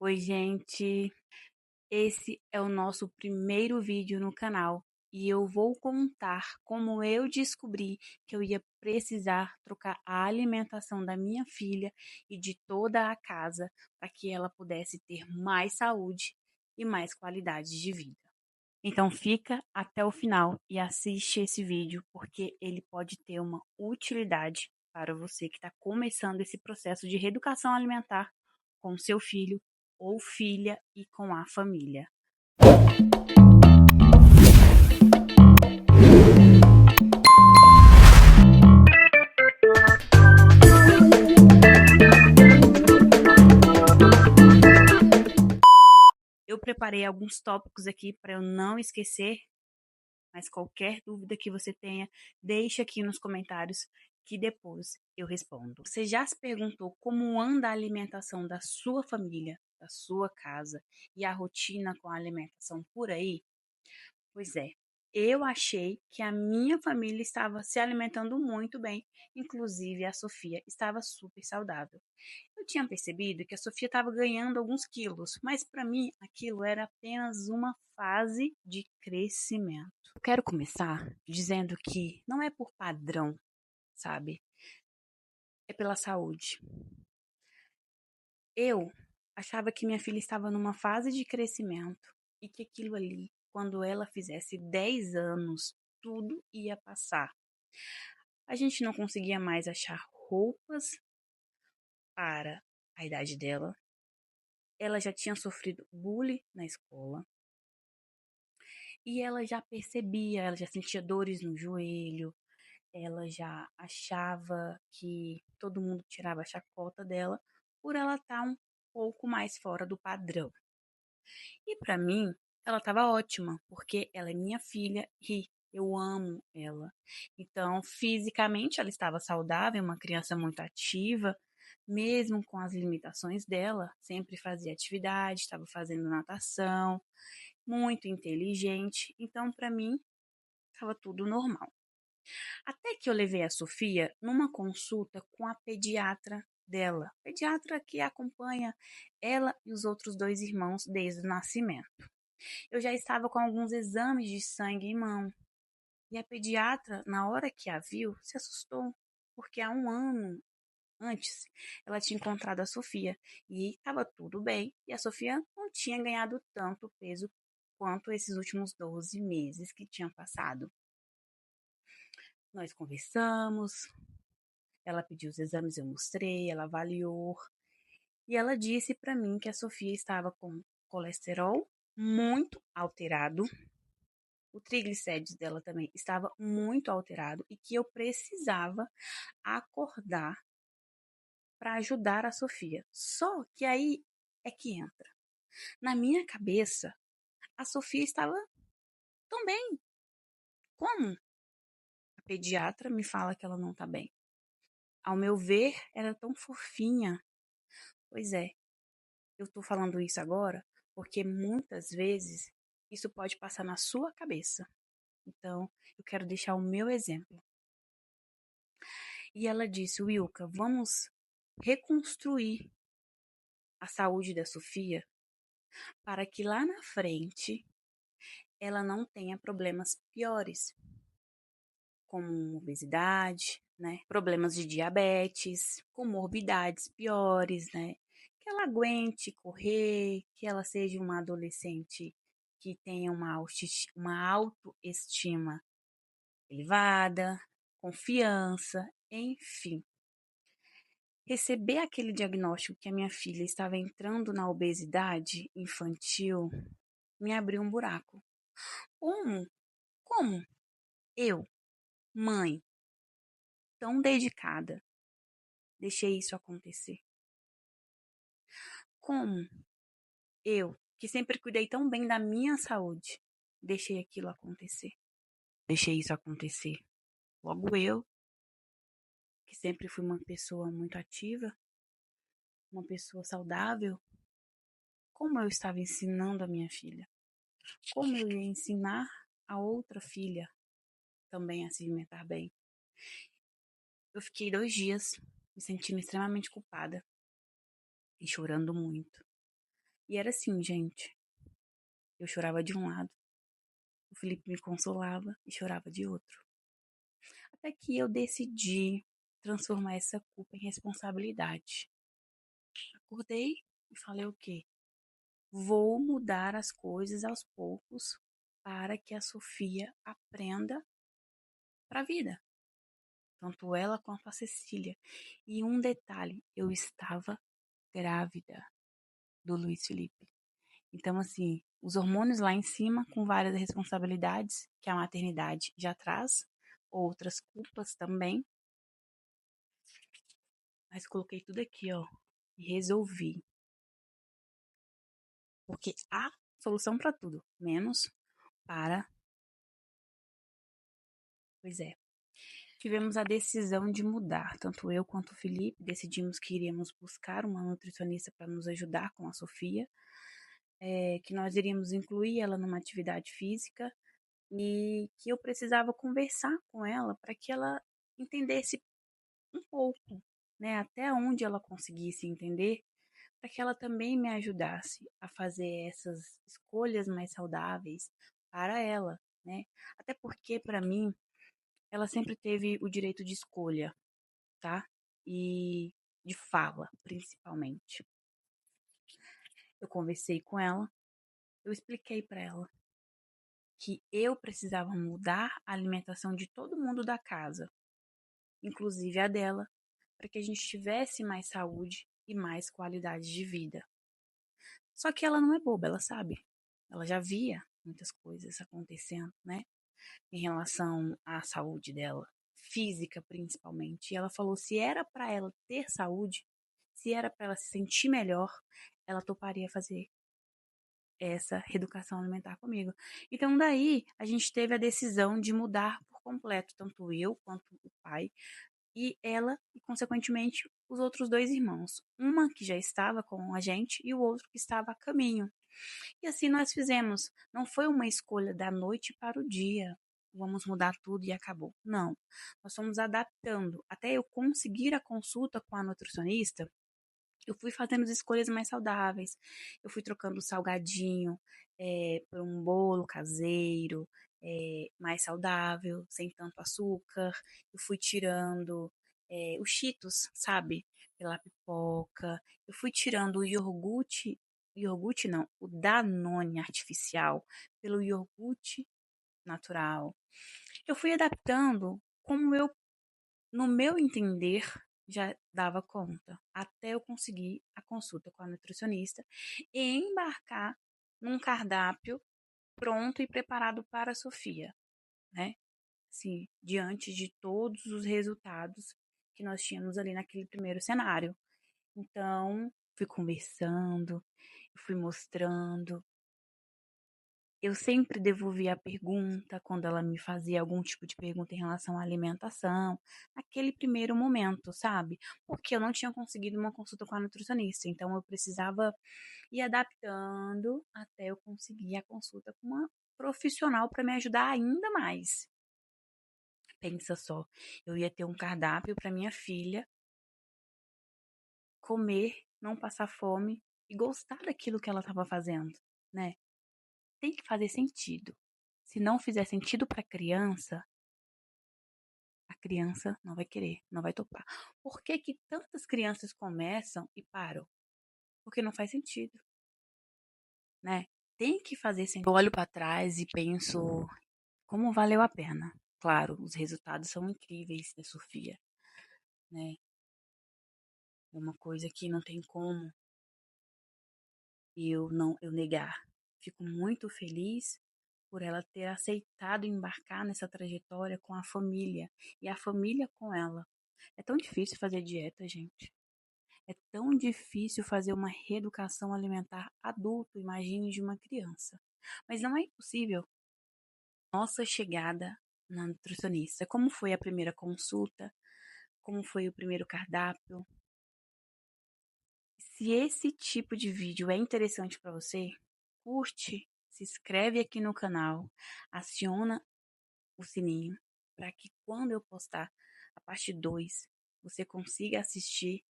Oi, gente. Esse é o nosso primeiro vídeo no canal e eu vou contar como eu descobri que eu ia precisar trocar a alimentação da minha filha e de toda a casa para que ela pudesse ter mais saúde e mais qualidade de vida. Então fica até o final e assiste esse vídeo porque ele pode ter uma utilidade para você que está começando esse processo de reeducação alimentar com seu filho ou filha e com a família. Eu preparei alguns tópicos aqui para eu não esquecer, mas qualquer dúvida que você tenha, deixe aqui nos comentários que depois eu respondo. Você já se perguntou como anda a alimentação da sua família, da sua casa e a rotina com a alimentação por aí? Pois é, eu achei que a minha família estava se alimentando muito bem, inclusive a Sofia estava super saudável. Eu tinha percebido que a Sofia estava ganhando alguns quilos, mas para mim aquilo era apenas uma fase de crescimento. Eu quero começar dizendo que não é por padrão, sabe? É pela saúde. Eu achava que minha filha estava numa fase de crescimento e que aquilo ali, quando ela fizesse 10 anos, tudo ia passar. A gente não conseguia mais achar roupas para a idade dela. Ela já tinha sofrido bullying na escola. E ela já percebia, ela já sentia dores no joelho, ela já achava que todo mundo tirava a chacota dela por ela estar um pouco mais fora do padrão. E para mim, ela estava ótima, porque ela é minha filha e eu amo ela. Então, fisicamente, ela estava saudável, uma criança muito ativa, mesmo com as limitações dela, sempre fazia atividade, estava fazendo natação, muito inteligente. Então, para mim, estava tudo normal. Até que eu levei a Sofia numa consulta com a pediatra dela, pediatra que acompanha ela e os outros dois irmãos desde o nascimento. Eu já estava com alguns exames de sangue em mão. E a pediatra, na hora que a viu, se assustou, porque há um ano antes ela tinha encontrado a Sofia e estava tudo bem, e a Sofia não tinha ganhado tanto peso quanto esses últimos 12 meses que tinham passado. Nós conversamos, ela pediu os exames, eu mostrei, ela avaliou, e ela disse para mim que a Sofia estava com colesterol muito alterado. O triglicérides dela também estava muito alterado e que eu precisava acordar para ajudar a Sofia. Só que aí é que entra. Na minha cabeça, a Sofia estava tão bem. Como? A pediatra me fala que ela não está bem. Ao meu ver, era tão fofinha. Pois é, eu estou falando isso agora porque muitas vezes isso pode passar na sua cabeça. Então, eu quero deixar o meu exemplo. E ela disse, Wilka, vamos reconstruir a saúde da Sofia para que lá na frente ela não tenha problemas piores, como obesidade, né? Problemas de diabetes, comorbidades piores, né? Que ela aguente correr, que ela seja uma adolescente que tenha uma autoestima elevada, confiança, enfim. Receber aquele diagnóstico que a minha filha estava entrando na obesidade infantil me abriu um buraco. Como? Como eu, mãe, tão dedicada, deixei isso acontecer? Como eu, que sempre cuidei tão bem da minha saúde, deixei aquilo acontecer? Deixei isso acontecer. Logo eu, que sempre fui uma pessoa muito ativa, uma pessoa saudável, como eu estava ensinando a minha filha? Como eu ia ensinar a outra filha também a se alimentar bem? Eu fiquei 2 dias me sentindo extremamente culpada e chorando muito. E era assim, gente. Eu chorava de um lado, o Felipe me consolava e chorava de outro. Até que eu decidi transformar essa culpa em responsabilidade. Acordei e falei o quê? Vou mudar as coisas aos poucos para que a Sofia aprenda para a vida. Tanto ela quanto a Cecília. E um detalhe, eu estava grávida do Luiz Felipe. Então, assim, os hormônios lá em cima, com várias responsabilidades que a maternidade já traz, outras culpas também. Mas coloquei tudo aqui, ó, e resolvi. Porque há solução para tudo, menos para. Pois é. Tivemos a decisão de mudar. Tanto eu quanto o Felipe decidimos que iríamos buscar uma nutricionista para nos ajudar com a Sofia, que nós iríamos incluir ela numa atividade física e que eu precisava conversar com ela para que ela entendesse um pouco, né, até onde ela conseguisse entender, para que ela também me ajudasse a fazer essas escolhas mais saudáveis para ela, né? Até porque para mim ela sempre teve o direito de escolha, tá? E de fala, principalmente. Eu conversei com ela, eu expliquei para ela que eu precisava mudar a alimentação de todo mundo da casa, inclusive a dela, para que a gente tivesse mais saúde e mais qualidade de vida. Só que ela não é boba, ela sabe. Ela já via muitas coisas acontecendo, né? Em relação à saúde dela, física principalmente. E ela falou se era para ela ter saúde, se era para ela se sentir melhor, ela toparia fazer essa reeducação alimentar comigo. Então daí a gente teve a decisão de mudar por completo, tanto eu quanto o pai, e ela, e consequentemente os outros dois irmãos. Uma que já estava com a gente e o outro que estava a caminho. E assim nós fizemos. Não foi uma escolha da noite para o dia. Vamos mudar tudo e acabou. Não. Nós fomos adaptando. Até eu conseguir a consulta com a nutricionista, eu fui fazendo as escolhas mais saudáveis. Eu fui trocando o salgadinho por um bolo caseiro, mais saudável, sem tanto açúcar. Eu fui tirando os Cheetos, sabe? Pela pipoca. Eu fui tirando iogurte não, o Danone artificial pelo iogurte natural. Eu fui adaptando como eu no meu entender, já dava conta, até eu conseguir a consulta com a nutricionista e embarcar num cardápio pronto e preparado para a Sofia, né? Sim, diante de todos os resultados que nós tínhamos ali naquele primeiro cenário. Então, fui conversando, fui mostrando, eu sempre devolvia a pergunta quando ela me fazia algum tipo de pergunta em relação à alimentação, naquele primeiro momento, sabe? Porque eu não tinha conseguido uma consulta com a nutricionista, então eu precisava ir adaptando até eu conseguir a consulta com uma profissional para me ajudar ainda mais. Pensa só, eu ia ter um cardápio para minha filha comer, não passar fome e gostar daquilo que ela estava fazendo, né? Tem que fazer sentido. Se não fizer sentido para a criança não vai querer, não vai topar. Por que que tantas crianças começam e param? Porque não faz sentido, né? Tem que fazer sentido. Eu olho para trás e penso como valeu a pena. Claro, os resultados são incríveis da Sofia, né? É uma coisa que não tem como eu negar. Fico muito feliz por ela ter aceitado embarcar nessa trajetória com a família e a família com ela. É tão difícil fazer dieta, gente. É tão difícil fazer uma reeducação alimentar adulto, imagine de uma criança. Mas não é impossível. Nossa chegada na nutricionista. Como foi a primeira consulta? Como foi o primeiro cardápio? Se esse tipo de vídeo é interessante para você, curte, se inscreve aqui no canal, aciona o sininho para que quando eu postar a parte 2 você consiga assistir